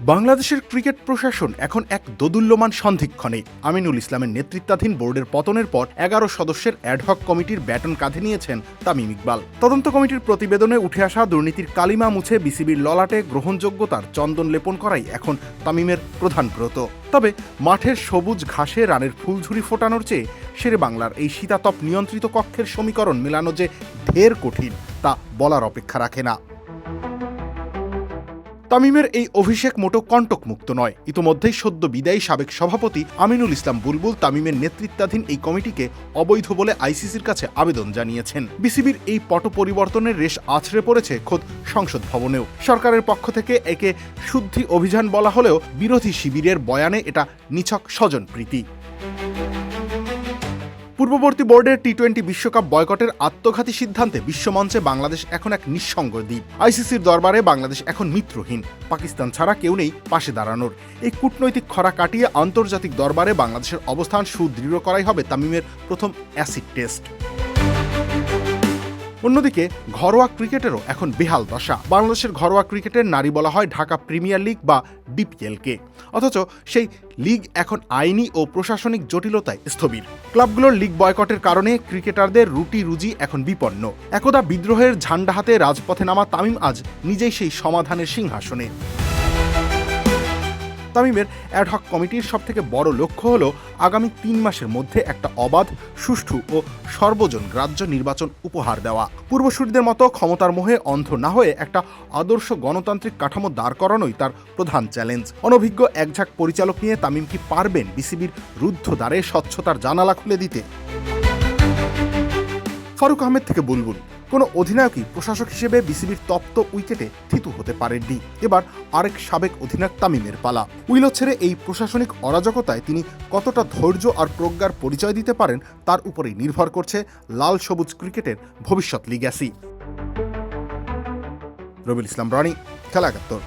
বাংলাদেশের ক্রিকেট প্রশাসন এখন এক দোদুল্যমান সন্ধিক্ষণে। আমিনুল ইসলামের নেতৃত্বাধীন বোর্ডের পতনের পর ১১ সদস্যের অ্যাডহক কমিটির ব্যাটন কাঁধে নিয়েছেন তামিম ইকবাল। তদন্ত কমিটির প্রতিবেদনে উঠে আসা দুর্নীতির কালিমা মুছে বিসিবির ললাটে গ্রহণযোগ্যতার চন্দন লেপন করাই এখন তামিমের প্রধান ব্রত। তবে মাঠের সবুজ ঘাসে রানের ফুলঝুরি ফোটানোর চেয়ে শেরে বাংলার এই শীতাতপ নিয়ন্ত্রিত কক্ষের সমীকরণ মেলানো যে ঢের কঠিন তা বলার অপেক্ষা রাখে না। তামিমের এই অভিষেক মোটো কণ্টকমুক্ত নয়। ইতোমধ্যেই সদ্য বিদায়ী সাবেক সভাপতি আমিনুল ইসলাম বুলবুল তামিমের নেতৃত্বাধীন এই কমিটিকে অবৈধ বলে আইসিসির কাছে আবেদন জানিয়েছেন। বিসিবির এই পট পরিবর্তনের রেশ আছড়ে পড়েছে খোদ সংসদ ভবনেও। সরকারের পক্ষ থেকে একে শুদ্ধি অভিযান বলা হলেও বিরোধী শিবিরের বয়ানে এটা নিছক স্বজনপ্রীতি। পূর্ববর্তী বোর্ডের টি-20 বিশ্বকাপ বয়কটের আত্মঘাতী সিদ্ধান্তে বিশ্বমঞ্চে বাংলাদেশ এখন এক নিঃসঙ্গ দ্বীপ। আইসিসির দরবারে বাংলাদেশ এখন মিত্রহীন। পাকিস্তান ছাড়া কেউ নেই পাশে দাঁড়ানোর। এই কূটনৈতিক খরা কাটিয়ে আন্তর্জাতিক দরবারে বাংলাদেশের অবস্থান সুদৃঢ় করাই হবে তামিমের প্রথম অ্যাসিড টেস্ট। অন্যদিকে ঘরোয়া ক্রিকেটেরও এখন বেহাল দশা। বাংলাদেশের ঘরোয়া ক্রিকেটের নারী বলা হয় ঢাকা প্রিমিয়ার লিগ বা ডিপিএলকে, অথচ সেই লিগ এখন আইনি ও প্রশাসনিক জটিলতায় স্থবির। ক্লাবগুলোর লিগ বয়কটের কারণে ক্রিকেটারদের রুটি রুজি এখন বিপন্ন। একদা বিদ্রোহের ঝান্ডা হাতে রাজপথে নামা তামিম আজ নিজেই সেই সমাধানের সিংহাসনে। তামিমের অ্যাডহক কমিটির সবথেকে বড় লক্ষ্য হল আগামী ৩ মাসের মধ্যে একটা অবাধ, সুষ্ঠু ও সর্বজন গ্রাহ্য নির্বাচন উপহার দেওয়া। পূর্বসূরিদের মতো ক্ষমতার মোহে অন্ধ না হয়ে একটা আদর্শ গণতান্ত্রিক কাঠামো দাঁড় করানোই তার প্রধান চ্যালেঞ্জ। অনভিজ্ঞ একঝাঁক পরিচালক নিয়ে তামিম কি পারবেন বিসিবির রুদ্ধ দ্বারে স্বচ্ছতার জানালা খুলে দিতে? ফারুক আহমেদ থেকে বুলবুল। কোনো অধিনায়কই প্রশাসক হিসেবে বিসিবির তপ্ত উইকেটে থিতু হতে পারেননি। এবার আরেক সাবেক অধিনায়ক তামিমের পালা। উইলো ছেড়ে এই প্রশাসনিক অরাজকতায় তিনি কতটা ধৈর্য আর প্রজ্ঞার পরিচয় দিতে পারেন তার উপরেই নির্ভর করছে লাল সবুজ ক্রিকেটের ভবিষ্যৎ লিগ্যাসি। রবিউল ইসলাম রনি, খেলা ৭১।